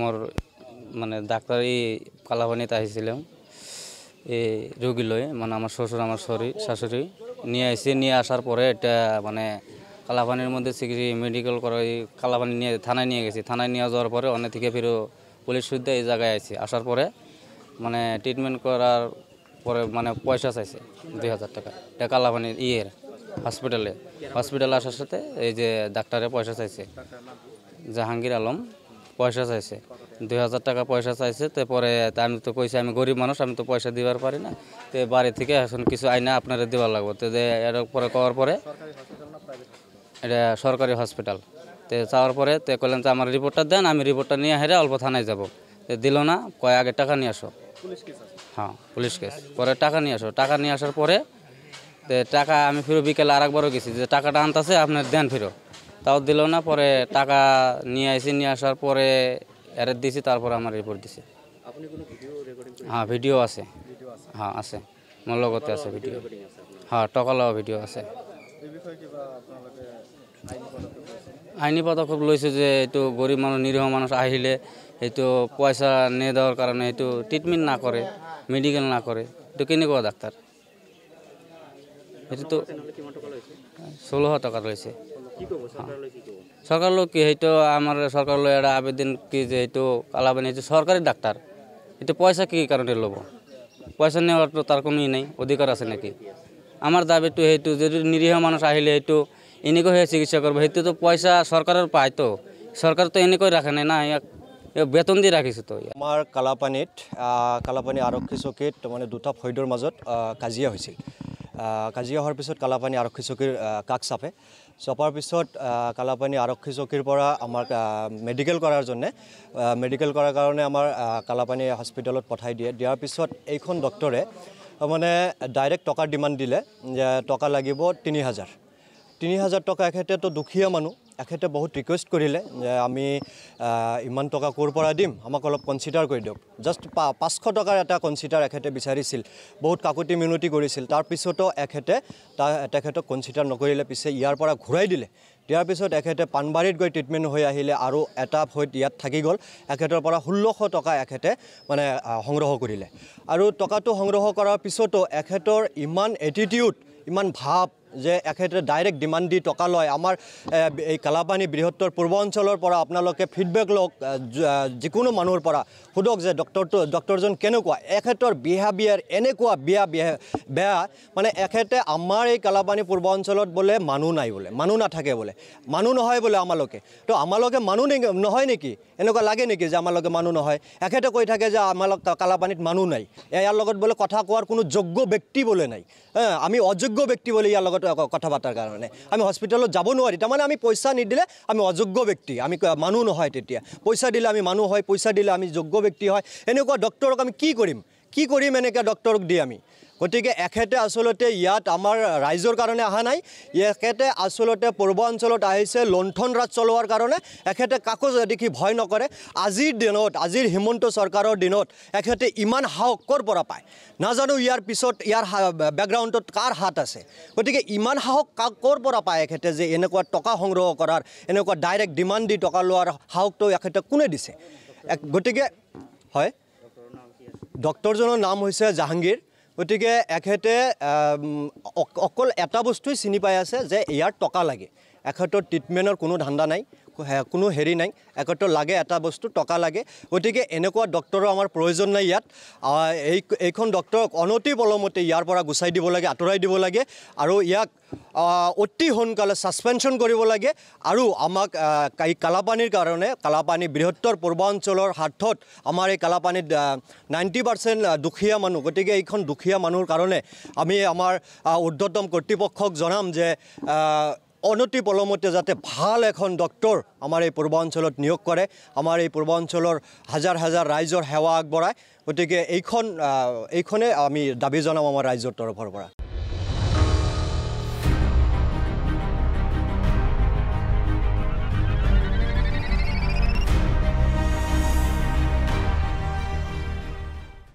মোর মানে ডাক্তারি কালাপানিতে আসছিলাম এই রোগী লয়ে মানে আমার শ্বশুর আমার শাশুড়ি নিয়ে আসছে নিয়ে আসার পরে এটা মানে কালাপানির মধ্যে চিকিৎসা মেডিকেল করে কালাপানি নিয়ে থানায় নিয়ে গেছি থানায় নিয়ে যাওয়ার পরে অনেক থেকে ফিরো পুলিশ সুদ্ধা এই জায়গায় আসছি আসার পরে মানে ট্রিটমেন্ট করার পরে মানে পয়সা চাইছে 2000 টাকা এটা কালাপানির হসপিটালে আসার সাথে এই যে ডাক্তারে পয়সা চাইছে জাহাঙ্গীর আলম পয়সা চাইছে 2000 টাকা পয়সা চাইছে তো পরে আমি তো কইছি আমি গরিব মানুষ আমি তো পয়সা দিবার পারি না তো বাড়ি থেকে এখন কিছু আইনা আপনারা দেওয়ার লাগবে তো এর পরে করার পরে এটা সরকারি হসপিটাল তো যাওয়ার পরে তো কইলেন যে আমার রিপোর্টটা দেন আমি রিপোর্টটা নিয়ে হেরে অল্প থানায় যাব তো দিল না কয় আগে টাকা নিয়ে আসো হ্যাঁ পুলিশ কেস পরে টাকা নিয়ে আসো টাকা নিয়ে আসার পরে তো টাকা আমি ফিরো বিকেলে আরেকবারও গেছি যে টাকাটা আনতেছে আপনার দেন ফিরো তাও দিল না পরে টাকা নিয়ে আসি নিয়ে আসার পরে এর দিছি তারপর আমার রিপোর্ট দিছে হ্যাঁ ভিডিও আছে হ্যাঁ আছে মোর লগতে আছে ভিডিও হ্যাঁ টকালাও ভিডিও আছে আইনি পদক্ষেপ লইছে যে একটু গরিব মানুষ নিরীহ মানুষ আহিলে একটু পয়সা নিয়ে দেওয়ার কারণে একটু ট্রিটমেন্ট না করে মেডিকেল না করে একটু কিনে কোয়া ডাক্তার এটা তো 16,000 টাকা রয়েছে সরকার লোক কি হয়তো আমার সরকার লোক একটা আবেদন কি যে হয়তো কালাপানি হচ্ছে সরকারি ডাক্তার এটা পয়সা কি কারণে লোব পয়সা নেওয়ার তো তার কোনোই নেই অধিকার আছে নাকি আমার দাবি একটু হয়তো যদি নিরীহ মানুষ আহিলে একটু এনেকে হয়ে চিকিৎসা করবো হয়তো তো পয়সা সরকারের পায় তো সরকার তো এনেকৈ রাখে নাই না বেতন দিয়ে রাখিছে তো আমার কালাপানি আৰক্ষী চকীত মানে দুটা ফৈদৰ মাজত কাজিয়া হৈছিল কাজিয়া হোৱাৰ পিছত কালাপানি আৰক্ষী চকীৰ কাষ চাপাৰ পিছত কালাপানি আৰক্ষী চকীৰ পৰা আমাৰ মেডিকেল কৰাৰ কাৰণে আমাৰ কালাপানি হস্পিটেলত পঠাই দিয়াৰ পিছত এইখন ডক্টৰে মানে ডাইৰেক্ট টকাৰ ডিমাণ্ড দিলে যে টকা লাগিব 3000 টকা এখেতে তো দুখীয়া মানুহ এখেতে বহুত ৰিকুৱেষ্ট কৰিলে যে আমি ইমান টকা ক'ৰ পৰা দিম আমাক অলপ কনচিডাৰ কৰি দিয়ক জাষ্ট 500 টকাৰ এটা কনচিডাৰ এখেতে বিচাৰিছিল বহুত কাকুতি মিনতি কৰিছিল তাৰপিছতো তেখেতক কনচিডাৰ নকৰিলে পিছে ইয়াৰ পৰা ঘূৰাই দিয়াৰ পিছত এখেতে পানবাৰীত গৈ ট্ৰিটমেণ্ট হৈ আহিলে আৰু এটা ভৈত ইয়াত থাকি গ'ল এখেতৰ পৰা 1600 টকা এখেতে মানে সংগ্ৰহ কৰিলে আৰু টকাটো সংগ্ৰহ কৰাৰ পিছতো এখেতৰ ইমান এটিটিউড ইমান ভাৱ যে এখেতে ডাইৰেক্ট ডিমাণ্ড দি টকা লয় আমাৰ এই কালাপানি বৃহত্তৰ পূৰ্ব অঞ্চলৰ পৰা আপোনালোকে ফিডবেক লওক যিকোনো মানুহৰ পৰা সোধক যে ডক্টৰজন কেনেকুৱা এখেতৰ বিহেভিয়াৰ এনেকুৱা বেয়া মানে এখেতে আমাৰ এই কালাপানি পূৰ্ব অঞ্চলত বোলে মানুহ নাই বোলে মানুহ নাথাকে বোলে মানুহ নহয় বোলে আমালোকে তো আমালোকে মানুহ নহয় নেকি এনেকুৱা লাগে নেকি যে আমালোকে মানুহ নহয় এখেতে কৈ থাকে যে আমালোক কালাপানিত মানুহ নাই ইয়াৰ লগত বোলে কথা কোৱাৰ কোনো যোগ্য ব্যক্তি বোলে নাই আমি অযোগ্য ব্যক্তি বোলে ইয়াৰ লগত কথা পাতাৰ কাৰণে আমি হস্পিটেলত যাব নোৱাৰি তাৰমানে আমি পইচা নিদিলে আমি অযোগ্য ব্যক্তি আমি মানুহ নহয় তেতিয়া পইচা দিলে আমি মানুহ হয় পইচা দিলে আমি যোগ্য ব্যক্তি হয় এনেকুৱা ডক্টৰক আমি কি কৰিম এনেকৈ ডক্টৰক দি আমি গতিকে এখেতে আসলতে ইয়াত আমাৰ ৰাইজৰ কাৰণে অহা নাই এখেতে আসলতে পূৰ্ব অঞ্চলত আহিছে লণ্ঠন ৰাজ চলোৱাৰ কাৰণে এখেতে কাকো দেখি ভয় নকৰে আজিৰ হিমন্ত চৰকাৰৰ দিনত এখেতে ইমান সাহস ক'ৰ পৰা পায় নাজানো ইয়াৰ পিছত ইয়াৰ বেকগ্ৰাউণ্ডত কাৰ হাত আছে গতিকে ইমান সাহস ক'ৰ পৰা পায় এখেতে যে এনেকুৱা টকা সংগ্ৰহ কৰাৰ এনেকুৱা ডাইৰেক্ট ডিমাণ্ড দি টকা লোৱাৰ সাহসটো এখেতে কোনে দিছে গতিকে হয় ডক্টৰজনৰ নাম হৈছে জাহাংগীৰ গতিকে এখেতে অকল এটা বস্তুই চিনি পাই আছে যে ইয়াৰ টকা লাগে এখেতৰ ট্ৰিটমেণ্টৰ কোনো ধান্দা নাই কোনো হেৰি নাই এখেতৰ লাগে এটা বস্তু টকা লাগে গতিকে এনেকুৱা ডক্টৰৰ আমাৰ প্ৰয়োজন নাই ইয়াত এইখন ডক্টৰক অনতি পলমতে ইয়াৰ পৰা গুচাই দিব লাগে আঁতৰাই দিব লাগে আৰু ইয়াক অতি সোনকালে ছাছপেনশ্যন কৰিব লাগে আৰু আমাক এই কালাপানিৰ কাৰণে কালাপানি বৃহত্তৰ পূৰ্বাঞ্চলৰ স্বাৰ্থত আমাৰ এই কালাপানিত 90% দুখীয়া মানুহ গতিকে এইখন দুখীয়া মানুহৰ কাৰণে আমি আমাৰ ঊৰ্ধ্বতম কৰ্তৃপক্ষক জনাম যে অনতি পলমতে যাতে ভাল এখন ডক্টৰ আমাৰ এই পূৰ্বাঞ্চলত নিয়োগ কৰে আমাৰ এই পূৰ্বাঞ্চলৰ হাজাৰ হাজাৰ ৰাইজৰ সেৱা আগবঢ়ায় গতিকে এইখনে আমি দাবী জনাম আমাৰ ৰাইজৰ তৰফৰ পৰা